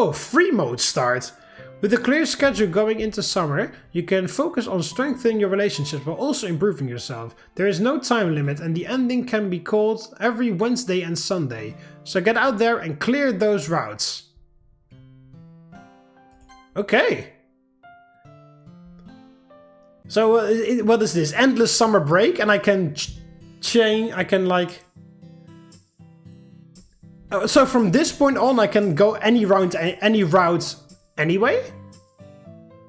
Oh, free mode start. With a clear schedule going into summer, you can focus on strengthening your relationships while also improving yourself. There is no time limit and the ending can be called every Wednesday and Sunday. So get out there and clear those routes. Okay. So what is this? Endless summer break, and I can so from this point on I can go any route anyway?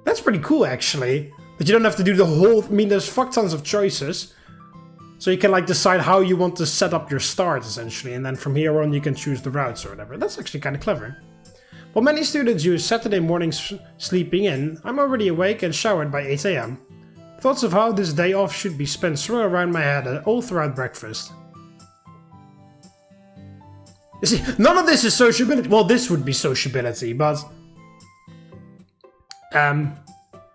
That's pretty cool actually. That you don't have to do the whole... I mean, there's fuck tons of choices. So you can like decide how you want to set up your start essentially, and then from here on you can choose the routes or whatever. That's actually kind of clever. While many students use Saturday mornings sleeping in, I'm already awake and showered by 8 AM. Thoughts of how this day off should be spent swirl around my head all throughout breakfast. You see, none of this is sociability. Well, this would be sociability, but...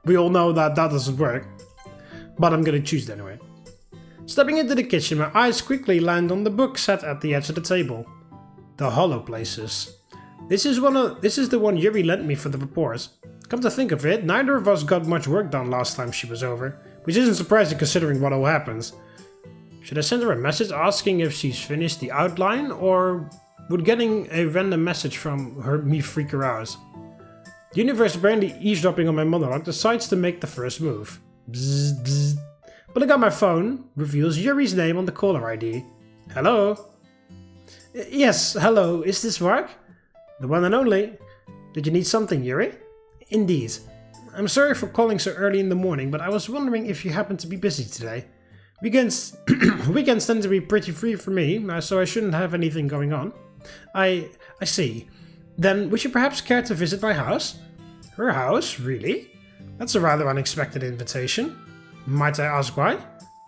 we all know that that doesn't work. But I'm gonna choose it anyway. Stepping into the kitchen, my eyes quickly land on the book set at the edge of the table. The Hollow Places. This is the one Yuri lent me for the report. Come to think of it, neither of us got much work done last time she was over, which isn't surprising considering what all happens. Should I send her a message asking if she's finished the outline, or would getting a random message from her me freak her out? The universe, apparently eavesdropping on my monologue, decides to make the first move. Bzz, bzz. Pulling out my phone, reveals Yuri's name on the caller ID. Hello? Yes, hello, is this Mark? The one and only. Did you need something, Yuri? Indeed. I'm sorry for calling so early in the morning, but I was wondering if you happen to be busy today. Weekends tend to be pretty free for me, so I shouldn't have anything going on. I see. Then would you perhaps care to visit my house? Her house? Really? That's a rather unexpected invitation. Might I ask why?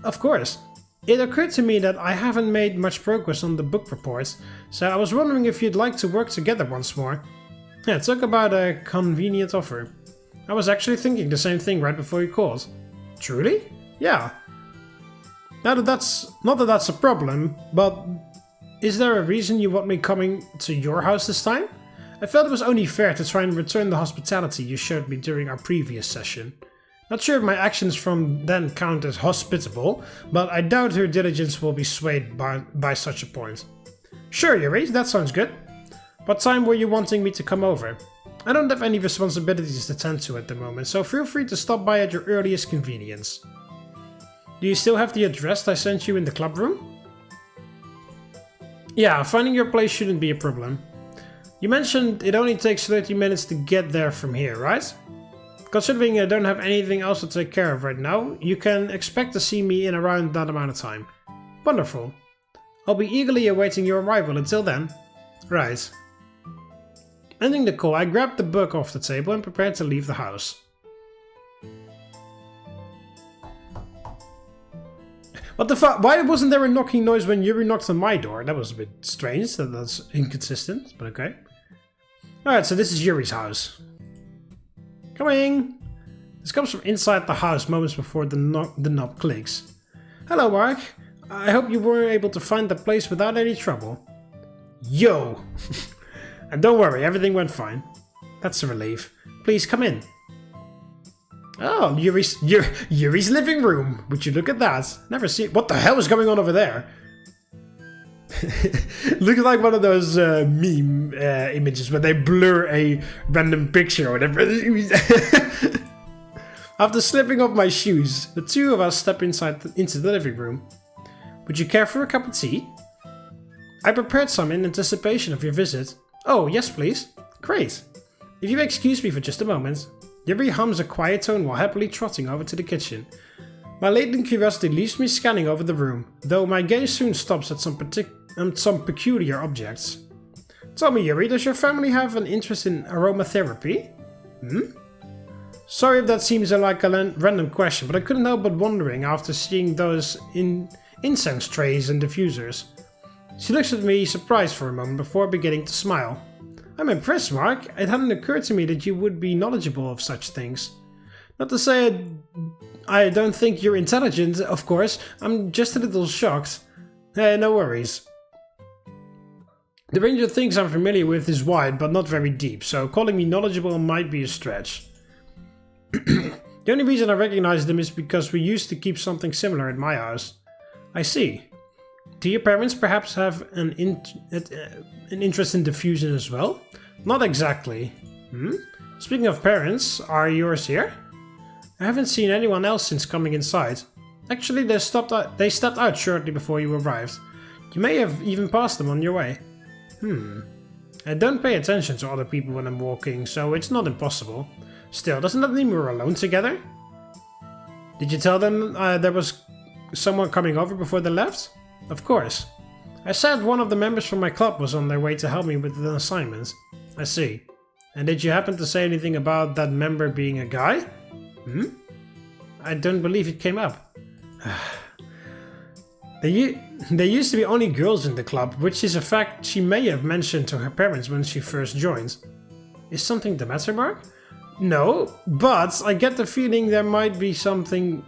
Of course. It occurred to me that I haven't made much progress on the book reports, so I was wondering if you'd like to work together once more. Yeah, talk about a convenient offer. I was actually thinking the same thing right before you called. Truly? Yeah. Not that that's a problem, but is there a reason you want me coming to your house this time? I felt it was only fair to try and return the hospitality you showed me during our previous session. Not sure if my actions from then count as hospitable, but I doubt her diligence will be swayed by such a point. Sure, Yuri, that sounds good. What time were you wanting me to come over? I don't have any responsibilities to tend to at the moment, so feel free to stop by at your earliest convenience. Do you still have the address I sent you in the club room? Yeah, finding your place shouldn't be a problem. You mentioned it only takes 30 minutes to get there from here, right? Considering I don't have anything else to take care of right now, you can expect to see me in around that amount of time. Wonderful. I'll be eagerly awaiting your arrival until then. Right. Ending the call, I grabbed the book off the table and prepared to leave the house. What the fuck? Why wasn't there a knocking noise when Yuri knocked on my door? That was a bit strange. That's inconsistent, but okay. Alright, so this is Yuri's house. Coming! This comes from inside the house moments before the knob clicks. Hello, Mark. I hope you were able to find the place without any trouble. Yo! And don't worry, everything went fine. That's a relief. Please come in. Oh, Yuri's living room. Would you look at that? Never seen. What the hell is going on over there? Looks like one of those meme images where they blur a random picture or whatever. After slipping off my shoes, the two of us step into the living room. Would you care for a cup of tea? I prepared some in anticipation of your visit. Oh, yes please. Great. If you excuse me for just a moment. Yuri hums a quiet tone while happily trotting over to the kitchen. My latent curiosity leaves me scanning over the room, though my gaze soon stops at some peculiar objects. Tell me, Yuri, does your family have an interest in aromatherapy? Sorry if that seems like a random question, but I couldn't help but wondering after seeing those incense trays and diffusers. She looks at me surprised for a moment before beginning to smile. I'm impressed, Mark. It hadn't occurred to me that you would be knowledgeable of such things. Not to say I don't think you're intelligent, of course. I'm just a little shocked. No worries. The range of things I'm familiar with is wide, but not very deep, so calling me knowledgeable might be a stretch. The only reason I recognize them is because we used to keep something similar at my house. I see. Do your parents perhaps have an interest in diffusion as well? Not exactly. Speaking of parents, are yours here? I haven't seen anyone else since coming inside. Actually, they stepped out shortly before you arrived. You may have even passed them on your way. I don't pay attention to other people when I'm walking, so it's not impossible. Still, doesn't that mean we're alone together? Did you tell them there was someone coming over before they left? Of course. I said one of the members from my club was on their way to help me with an assignment. I see. And did you happen to say anything about that member being a guy? I don't believe it came up. There used to be only girls in the club, which is a fact she may have mentioned to her parents when she first joined. Is something the matter, Mark? No, but I get the feeling there might be something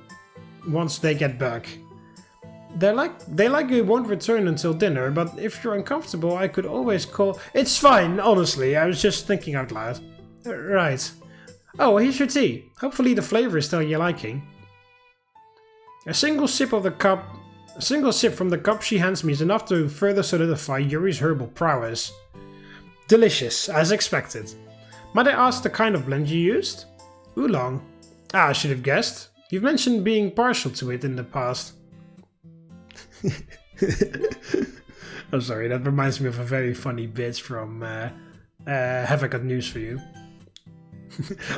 once they get back. They like you won't return until dinner, but if you're uncomfortable, I could always call... It's fine, honestly, I was just thinking out loud. Right. Oh, here's your tea. Hopefully the flavor is still your liking. A single sip from the cup she hands me is enough to further solidify Yuri's herbal prowess. Delicious, as expected. Might I ask the kind of blend you used? Oolong. I should have guessed. You've mentioned being partial to it in the past. I'm sorry, that reminds me of a very funny bit from Have I Got News For You?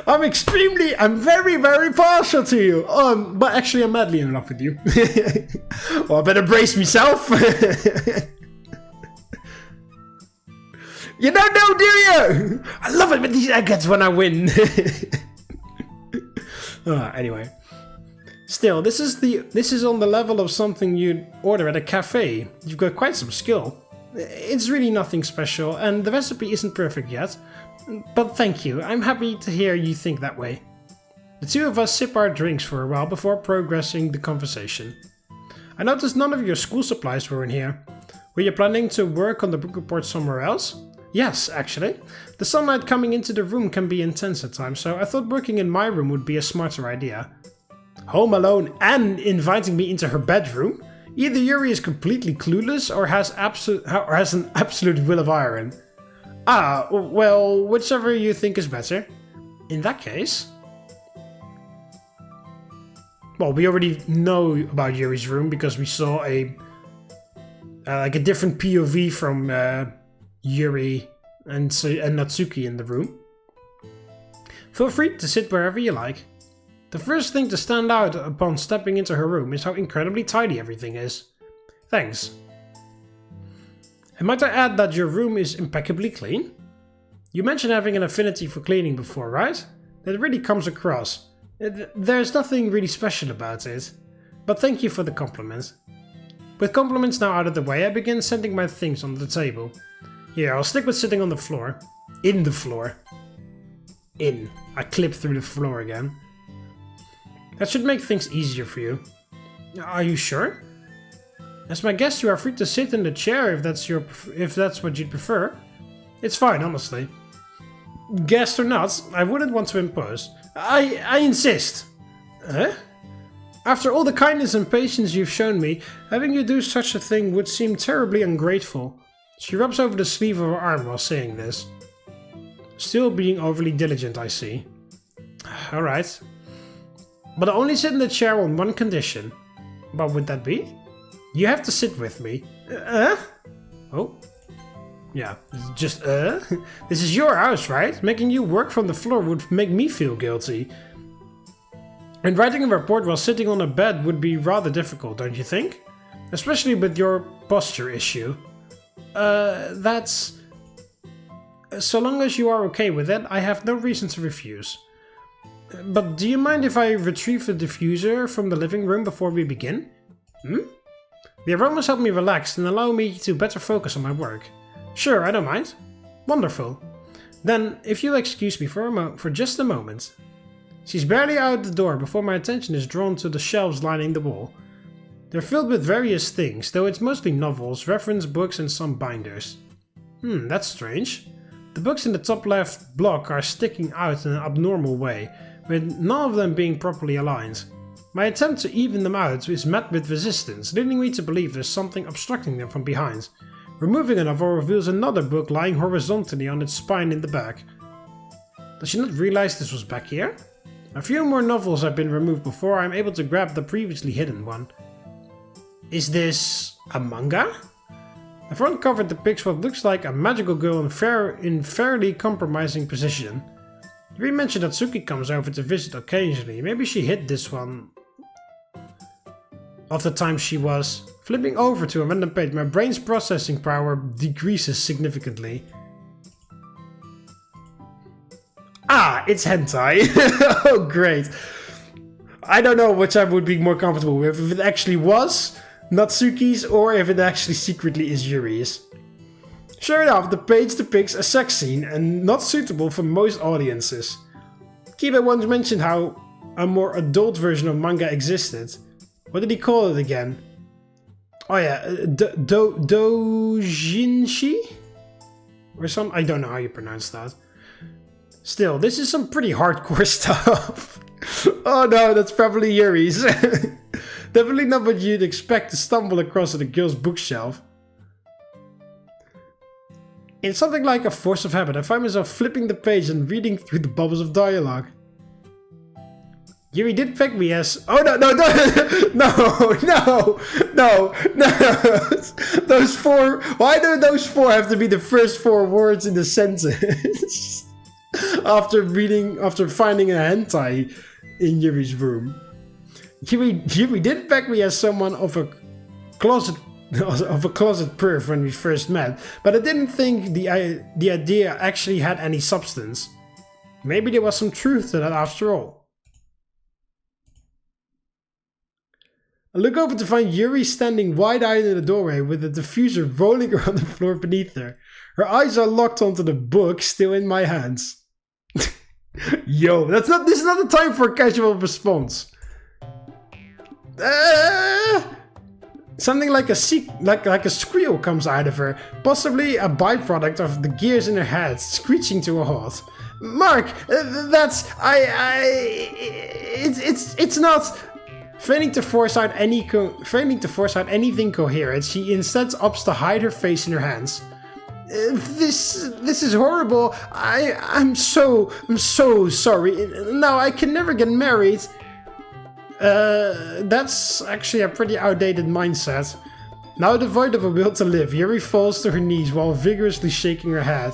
I'm very, very partial to you. But actually I'm madly in love with you. Well, I better brace myself. You don't know, do you? I love it with these agates when I win. Anyway. Still, this is on the level of something you'd order at a cafe. You've got quite some skill. It's really nothing special, and the recipe isn't perfect yet. But thank you, I'm happy to hear you think that way. The two of us sip our drinks for a while before progressing the conversation. I noticed none of your school supplies were in here. Were you planning to work on the book report somewhere else? Yes, actually. The sunlight coming into the room can be intense at times, so I thought working in my room would be a smarter idea. Home alone and inviting me into her bedroom? Either Yuri is completely clueless or has an absolute will of iron. Ah, well, whichever you think is better. In that case... Well, we already know about Yuri's room because we saw a different POV from Yuri and Natsuki in the room. Feel free to sit wherever you like. The first thing to stand out upon stepping into her room is how incredibly tidy everything is. Thanks. And might I add that your room is impeccably clean? You mentioned having an affinity for cleaning before, right? That really comes across. There's nothing really special about it. But thank you for the compliment. With compliments now out of the way, I begin setting my things on the table. Here, I'll stick with sitting on the floor. In the floor. I clip through the floor again. That should make things easier for you. Are you sure? As my guest, you are free to sit in the chair if that's what you'd prefer. It's fine, honestly. Guest or not, I wouldn't want to impose. I insist. Huh? After all the kindness and patience you've shown me, having you do such a thing would seem terribly ungrateful. She rubs over the sleeve of her arm while saying this. Still being overly diligent, I see. Alright. But I'll only sit in the chair on one condition. What would that be? You have to sit with me. Oh. Yeah, just This is your house, right? Making you work from the floor would make me feel guilty. And writing a report while sitting on a bed would be rather difficult, don't you think? Especially with your posture issue. That's... So long as you are okay with it, I have no reason to refuse. But do you mind if I retrieve the diffuser from the living room before we begin? The aromas help me relax and allow me to better focus on my work. Sure, I don't mind. Wonderful. Then, if you'll excuse me for just a moment. She's barely out the door before my attention is drawn to the shelves lining the wall. They're filled with various things, though it's mostly novels, reference books and some binders. That's strange. The books in the top left block are sticking out in an abnormal way, with none of them being properly aligned. My attempt to even them out is met with resistance, leading me to believe there's something obstructing them from behind. Removing a novel reveals another book lying horizontally on its spine in the back. Does she not realize this was back here? A few more novels have been removed before I'm able to grab the previously hidden one. Is this a manga? The front cover depicts what looks like a magical girl in fairly compromising position. Yuri mentioned that Natsuki comes over to visit occasionally. Maybe she hid this one of the time she was. Flipping over to a random page, my brain's processing power decreases significantly. Ah, it's hentai. Oh, great. I don't know which I would be more comfortable with, if it actually was Natsuki's or if it actually secretly is Yuri's. Sure enough, the page depicts a sex scene and not suitable for most audiences. Kiba once mentioned how a more adult version of manga existed. What did he call it again? Oh yeah, doujinshi? Or some, I don't know how you pronounce that. Still, this is some pretty hardcore stuff. Oh no, that's probably Yuri's. Definitely not what you'd expect to stumble across at a girl's bookshelf. In something like a force of habit, I find myself flipping the page and reading through the bubbles of dialogue. Yuri did peg me as... Oh no, no, no, no. Those four... Why do those four have to be the first four words in the sentence? After finding a hentai in Yuri's room. Yuri did peg me as someone of a closet perv when we first met, but I didn't think the idea actually had any substance. Maybe there was some truth to that after all. I look over to find Yuri standing wide-eyed in the doorway with the diffuser rolling around the floor beneath her. Her eyes are locked onto the book still in my hands. Yo, this is not the time for a casual response. Something like a squeal comes out of her, possibly a byproduct of the gears in her head screeching to a halt. Mark, it's not. Failing to force out anything coherent, she instead opts to hide her face in her hands. This is horrible. I'm so sorry. Now I can never get married. That's actually a pretty outdated mindset. Now devoid of a will to live, Yuri falls to her knees while vigorously shaking her head.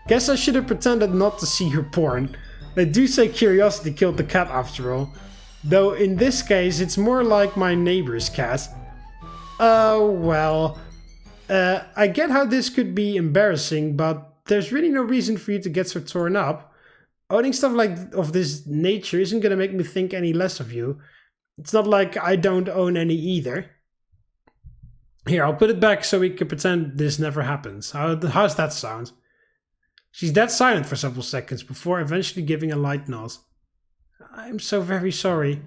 Guess I should have pretended not to see her porn. They do say curiosity killed the cat after all. Though in this case it's more like my neighbor's cat. Well... I get how this could be embarrassing, but there's really no reason for you to get so torn up. Owning stuff of this nature isn't gonna make me think any less of you. It's not like I don't own any either. Here, I'll put it back so we can pretend this never happens. How's that sound? She's dead silent for several seconds before eventually giving a light nod. I'm so very sorry.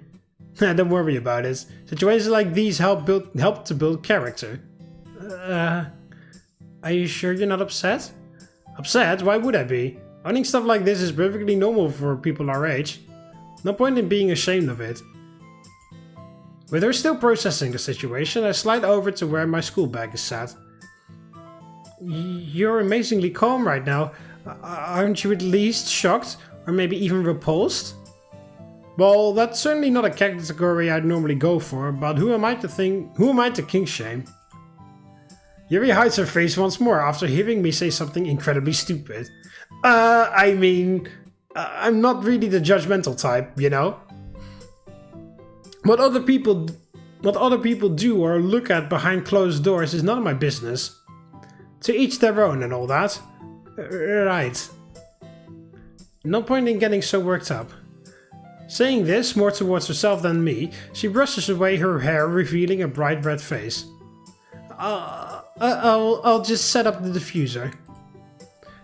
Don't worry about it. Situations like these help to build character. Are you sure you're not upset? Upset? Why would I be? Owning stuff like this is perfectly normal for people our age. No point in being ashamed of it. With her still processing the situation, I slide over to where my school bag is sat. You're amazingly calm right now. Aren't you at least shocked? Or maybe even repulsed? Well, that's certainly not a category I'd normally go for, but who am I to kink shame? Yuri hides her face once more after hearing me say something incredibly stupid. I mean, I'm not really the judgmental type, you know? What other people do or look at behind closed doors is none of my business. To each their own and all that. Right. No point in getting so worked up. Saying this, more towards herself than me, she brushes away her hair, revealing a bright red face. I'll just set up the diffuser.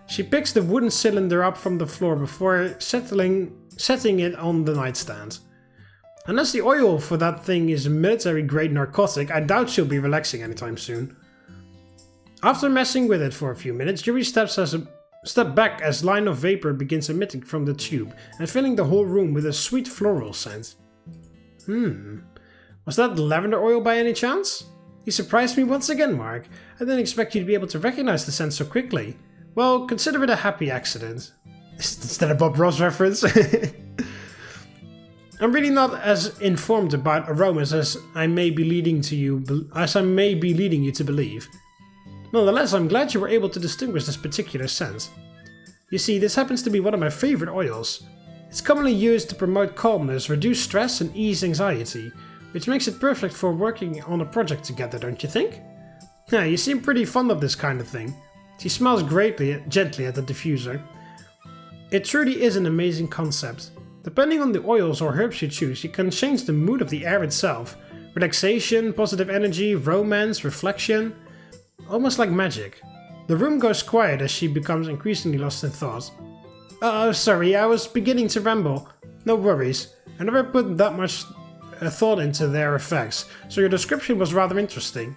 She picks the wooden cylinder up from the floor before setting it on the nightstand. Unless the oil for that thing is a military-grade narcotic, I doubt she'll be relaxing anytime soon. After messing with it for a few minutes, Yuri steps back as line of vapor begins emitting from the tube and filling the whole room with a sweet floral scent. Was that lavender oil by any chance? You surprised me once again, Mark. I didn't expect you to be able to recognize the scent so quickly. Well, consider it a happy accident. Is that a Bob Ross reference? I'm really not as informed about aromas as I may be leading you to believe. Nonetheless, I'm glad you were able to distinguish this particular scent. You see, this happens to be one of my favorite oils. It's commonly used to promote calmness, reduce stress, and ease anxiety, which makes it perfect for working on a project together, don't you think? Yeah, you seem pretty fond of this kind of thing. She smells gently at the diffuser. It truly is an amazing concept. Depending on the oils or herbs you choose, you can change the mood of the air itself. Relaxation, positive energy, romance, reflection. Almost like magic. The room goes quiet as she becomes increasingly lost in thought. Sorry, I was beginning to ramble. No worries. I never put that much thought into their effects, so your description was rather interesting.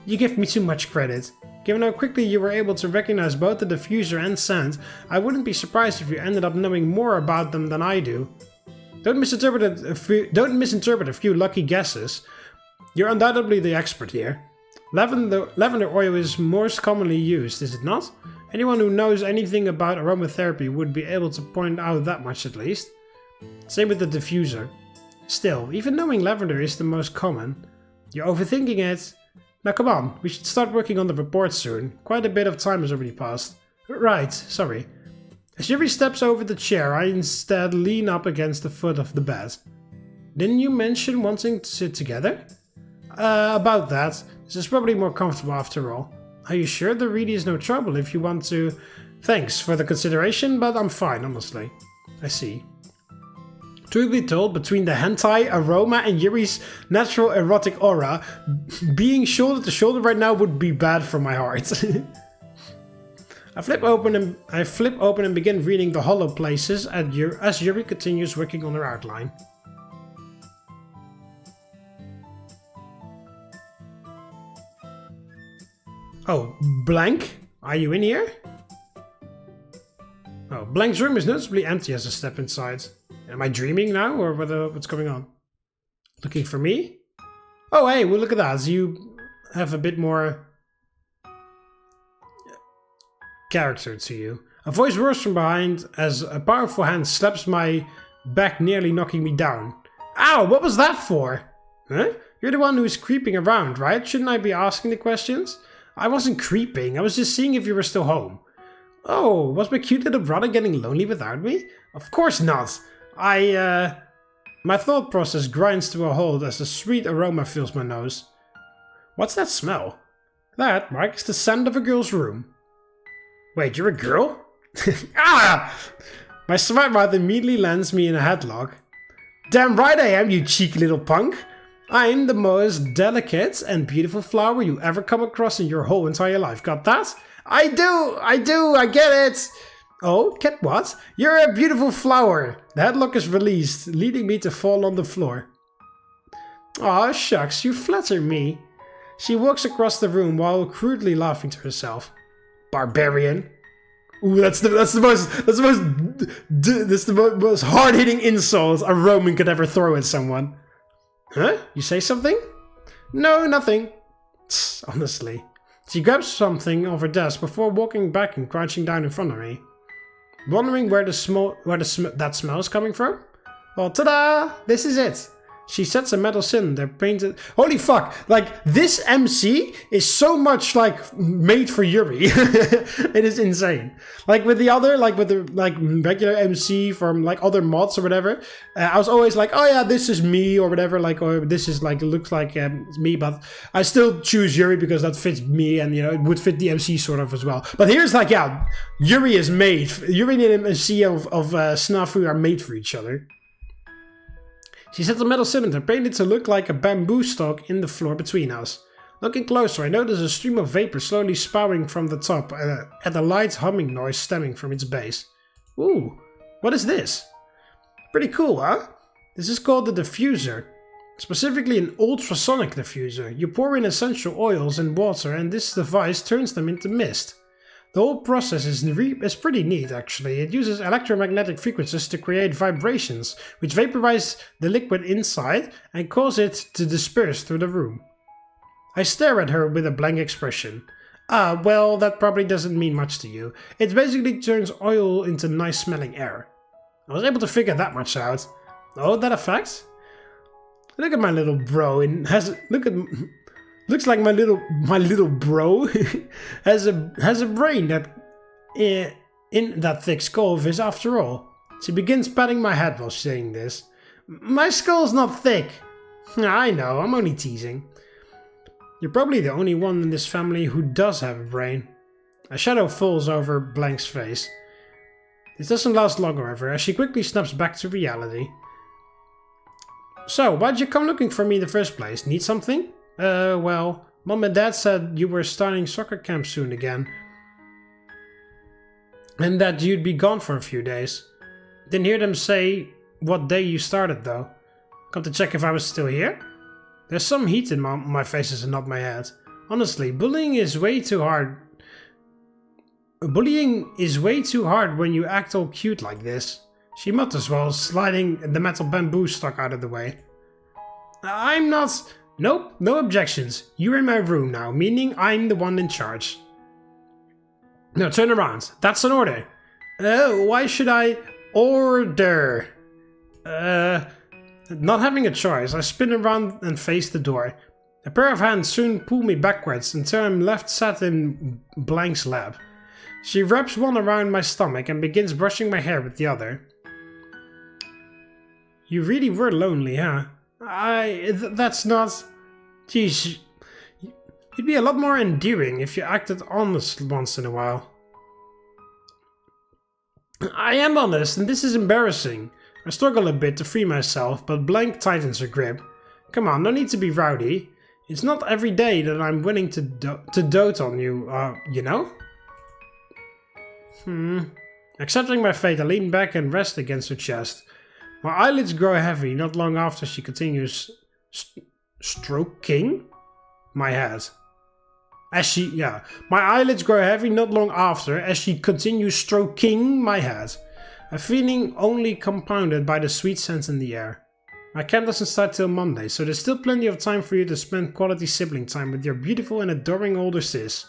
You give me too much credit. Given how quickly you were able to recognize both the diffuser and scent, I wouldn't be surprised if you ended up knowing more about them than I do. Don't misinterpret a few lucky guesses. You're undoubtedly the expert here. Lavender oil is most commonly used, is it not? Anyone who knows anything about aromatherapy would be able to point out that much at least. Same with the diffuser. Still, even knowing lavender is the most common. You're overthinking it. Now come on, we should start working on the report soon. Quite a bit of time has already passed. Right, sorry. As Yuri steps over the chair, I instead lean up against the foot of the bed. Didn't you mention wanting to sit together? About that. This is probably more comfortable after all. Are you sure there really is no trouble if you want to? Thanks for the consideration, but I'm fine, honestly. I see. Truth be told, between the hentai, aroma, and Yuri's natural erotic aura, being shoulder to shoulder right now would be bad for my heart. I flip open and begin reading the hollow places as Yuri continues working on her outline. Oh, Blank? Are you in here? Oh, Blank's room is noticeably empty as I step inside. Am I dreaming now, or what's going on? Looking for me? Oh, hey, well, look at that. You have a bit more character to you. A voice roars from behind as a powerful hand slaps my back, nearly knocking me down. Ow, what was that for? Huh? You're the one who's creeping around, right? Shouldn't I be asking the questions? I wasn't creeping. I was just seeing if you were still home. Oh, was my cute little brother getting lonely without me? Of course not. My thought process grinds to a halt as a sweet aroma fills my nose. What's that smell? That, Mark, is the scent of a girl's room. Wait, you're a girl? Ah! My smart mouth immediately lands me in a headlock. Damn right I am, you cheeky little punk. I'm the most delicate and beautiful flower you ever come across in your whole entire life. Got that? I do, I get it. Oh, get what? You're a beautiful flower. The headlock is released, leading me to fall on the floor. Aw, shucks, you flatter me. She walks across the room while crudely laughing to herself. Barbarian. Ooh, that's the most hard-hitting insult a Roman could ever throw at someone. Huh? You say something? No, nothing. Tss, honestly. She grabs something off her desk before walking back and crouching down in front of me. Wondering where that smell is coming from? Well, ta-da! This is it. She sets a metal cylinder painted... Holy fuck! Like, this MC is so much, like, made for Yuri. It is insane. Like, with the other, like, with the, like, regular MC from, like, other mods or whatever, I was always like, oh yeah, this is me, or whatever, like, or this is, like, it looks like it's me, but I still choose Yuri because that fits me, and, you know, it would fit the MC sort of as well. But here's, like, yeah, Yuri is made. Yuri and MC of SNAFU are made for each other. She sets a metal cylinder painted to look like a bamboo stalk in the floor between us. Looking closer, I notice a stream of vapor slowly spouting from the top at a light humming noise stemming from its base. Ooh, what is this? Pretty cool, huh? This is called the diffuser. Specifically an ultrasonic diffuser. You pour in essential oils and water and this device turns them into mist. The whole process is pretty neat actually. It uses electromagnetic frequencies to create vibrations, which vaporize the liquid inside and cause it to disperse through the room. I stare at her with a blank expression. Ah, well, that probably doesn't mean much to you. It basically turns oil into nice smelling air. I was able to figure that much out. Oh, that effect? Look at my little bro and looks like my little bro has a brain that in that thick skull of his after all. She begins patting my head while saying this. My skull's not thick. I know, I'm only teasing. You're probably the only one in this family who does have a brain. A shadow falls over Blank's face. This doesn't last long, however, as she quickly snaps back to reality. So, why'd you come looking for me in the first place? Need something? Well, Mom and Dad said you were starting soccer camp soon again. And that you'd be gone for a few days. Didn't hear them say what day you started though. Come to check if I was still here? There's some heat in my faces and not my head. Honestly, bullying is way too hard. Bullying is way too hard when you act all cute like this. She mutters while sliding the metal bamboo stock out of the way. I'm not... Nope, no objections. You're in my room now, meaning I'm the one in charge. No, turn around. That's an order. Why should I... Order? Not having a choice, I spin around and face the door. A pair of hands soon pull me backwards until I'm left sat in Blank's lap. She wraps one around my stomach and begins brushing my hair with the other. You really were lonely, huh? That's not... Geez, you'd be a lot more endearing if you acted honest once in a while. I am honest, and this is embarrassing. I struggle a bit to free myself, but Blank tightens her grip. Come on, no need to be rowdy. It's not every day that I'm willing to dote on you, you know? Accepting my fate, I lean back and rest against her chest. My eyelids grow heavy not long after she continues stroking my head. My eyelids grow heavy not long after as she continues stroking my head. A feeling only compounded by the sweet scent in the air. My camp doesn't start till Monday, so there's still plenty of time for you to spend quality sibling time with your beautiful and adoring older sis.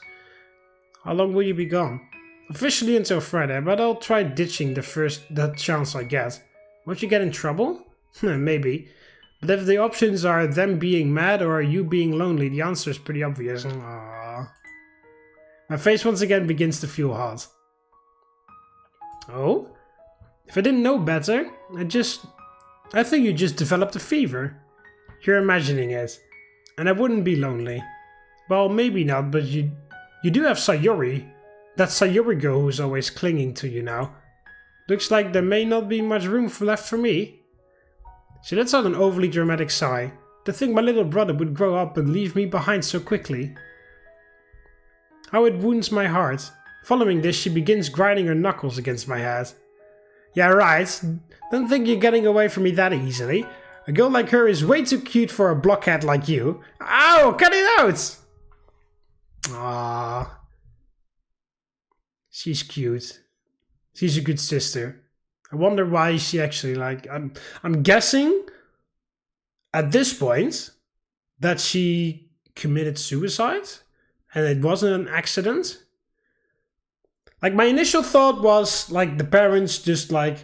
How long will you be gone? Officially until Friday, but I'll try ditching that chance I get. Won't you get in trouble? Maybe. But if the options are them being mad or you being lonely, the answer is pretty obvious. Aww. My face once again begins to feel hot. Oh? If I didn't know better, I think you just developed a fever. You're imagining it. And I wouldn't be lonely. Well, maybe not, but you do have Sayori. That Sayori girl who's always clinging to you now. Looks like there may not be much room left for me. She lets out an overly dramatic sigh. To think my little brother would grow up and leave me behind so quickly. How it wounds my heart. Following this, she begins grinding her knuckles against my head. Yeah, right. Don't think you're getting away from me that easily. A girl like her is way too cute for a blockhead like you. Ow! Cut it out! Ah, she's cute. She's a good sister. I wonder why she actually I'm guessing at this point that she committed suicide and it wasn't an accident. Like, my initial thought was, like, the parents just, you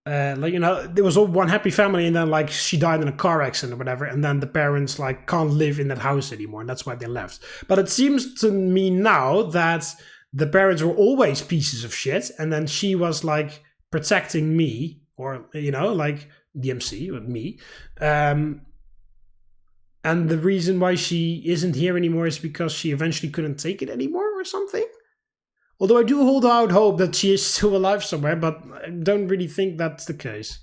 know, there was all one happy family and then, like, she died in a car accident or whatever, and then the parents, like, can't live in that house anymore, and that's why they left. But it seems to me now that the parents were always pieces of shit, and then she was, like, protecting me, or, you know, like, DMC, with me. And the reason why she isn't here anymore is because she eventually couldn't take it anymore or something? Although I do hold out hope that she is still alive somewhere, but I don't really think that's the case.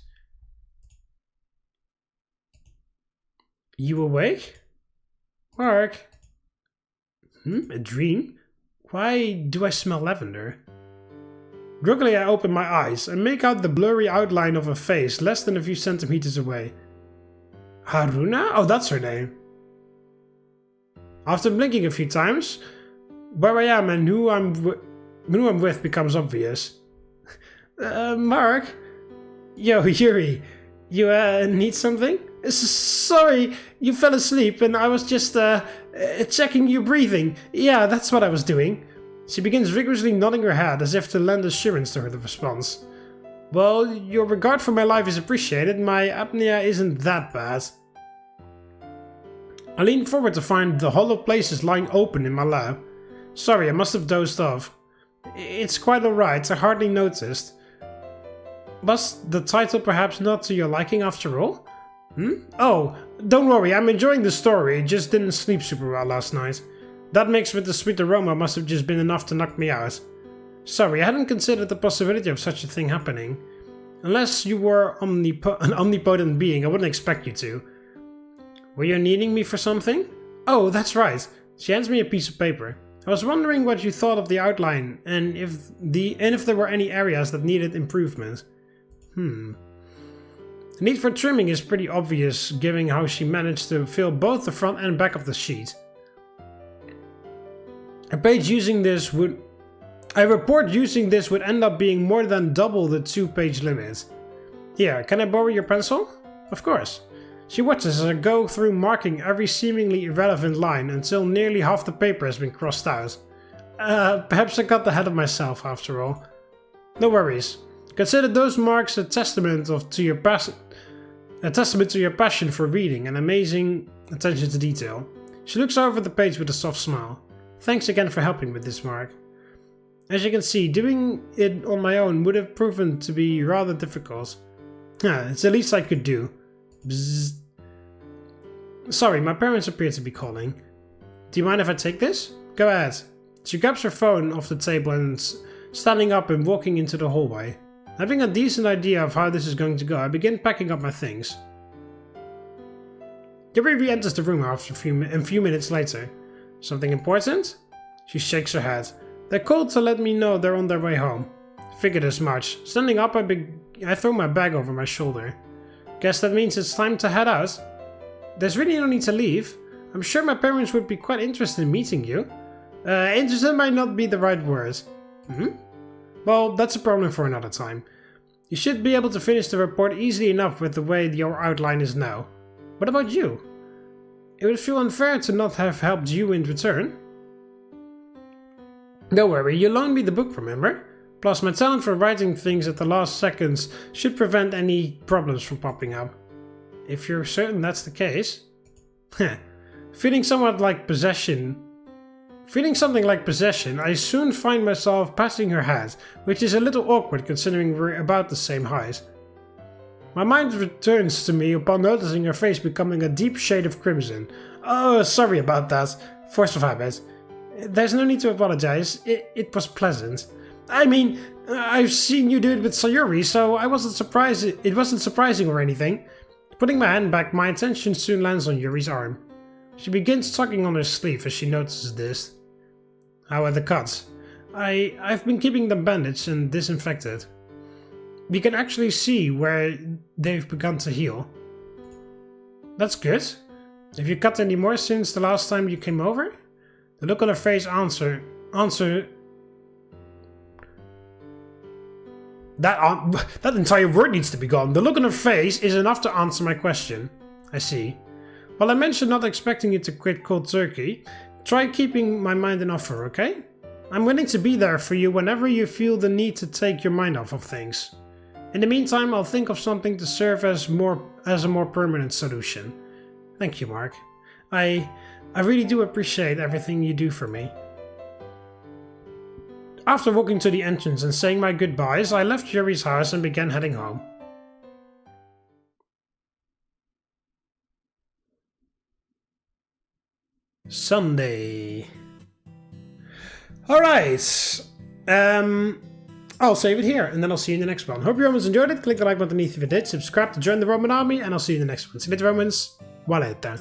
You awake? Mark? A dream? Why do I smell lavender? Groggily, I open my eyes and make out the blurry outline of a face less than a few centimeters away. Haruna? Oh, that's her name. After blinking a few times, where I am and who I'm with becomes obvious. Mark? Yo, Yuri, you need something? Sorry, you fell asleep and I was just checking your breathing. Yeah, that's what I was doing. She begins vigorously nodding her head as if to lend assurance to her response. Well, your regard for my life is appreciated. My apnea isn't that bad. I lean forward to find the hollow places lying open in my lap. Sorry, I must have dozed off. It's quite alright, I hardly noticed. Was the title perhaps not to your liking after all? Oh, don't worry, I'm enjoying the story, just didn't sleep super well last night. That mixed with the sweet aroma must have just been enough to knock me out. Sorry, I hadn't considered the possibility of such a thing happening. Unless you were an omnipotent being, I wouldn't expect you to. Were you needing me for something? Oh, that's right. She hands me a piece of paper. I was wondering what you thought of the outline, and if there were any areas that needed improvement. The need for trimming is pretty obvious, given how she managed to fill both the front and back of the sheet. A report using this would end up being more than double the 2-page limit. Here, can I borrow your pencil? Of course. She watches as I go through marking every seemingly irrelevant line until nearly half the paper has been crossed out. Perhaps I got ahead of myself after all. No worries. Consider those marks a testament to your passion for reading and amazing attention to detail. She looks over the page with a soft smile. Thanks again for helping with this, Mark. As you can see, doing it on my own would have proven to be rather difficult. It's the least I could do. Bzzz. Sorry, my parents appear to be calling. Do you mind if I take this? Go ahead. She grabs her phone off the table and standing up and walking into the hallway. Having a decent idea of how this is going to go, I begin packing up my things. Yuri re-enters the room after a few minutes later. Something important? She shakes her head. They called to let me know they're on their way home. Figured as much. Standing up, I throw my bag over my shoulder. Guess that means it's time to head out. There's really no need to leave. I'm sure my parents would be quite interested in meeting you. Interested might not be the right word. Well, that's a problem for another time. You should be able to finish the report easily enough with the way your outline is now. What about you? It would feel unfair to not have helped you in return. Don't worry, you loaned me the book, remember? Plus, my talent for writing things at the last seconds should prevent any problems from popping up. If you're certain that's the case. Feeling something like possession, I soon find myself patting her head, which is a little awkward considering we're about the same height. My mind returns to me upon noticing her face becoming a deep shade of crimson. Oh, sorry about that. Force of habit. There's no need to apologize. It was pleasant. I mean, I've seen you do it with Sayori, so I wasn't surprised. It wasn't surprising or anything. Putting my hand back, my attention soon lands on Yuri's arm. She begins tugging on her sleeve as she notices this. How are the cuts? I've been keeping them bandaged and disinfected. We can actually see where they've begun to heal. That's good. Have you cut any more since the last time you came over? The look on her face answer. That entire word needs to be gone. The look on her face is enough to answer my question. I see. While I mentioned not expecting you to quit cold turkey, try keeping my mind in offer, okay? I'm willing to be there for you whenever you feel the need to take your mind off of things. In the meantime, I'll think of something to serve as a more permanent solution. Thank you, Mark. I really do appreciate everything you do for me. After walking to the entrance and saying my goodbyes, I left Yuri's house and began heading home. Sunday. Alright. I'll save it here, and then I'll see you in the next one. Hope you Romans enjoyed it. Click the like button beneath if you did. Subscribe to join the Roman army, and I'll see you in the next one. See you later, Romans. Waleta.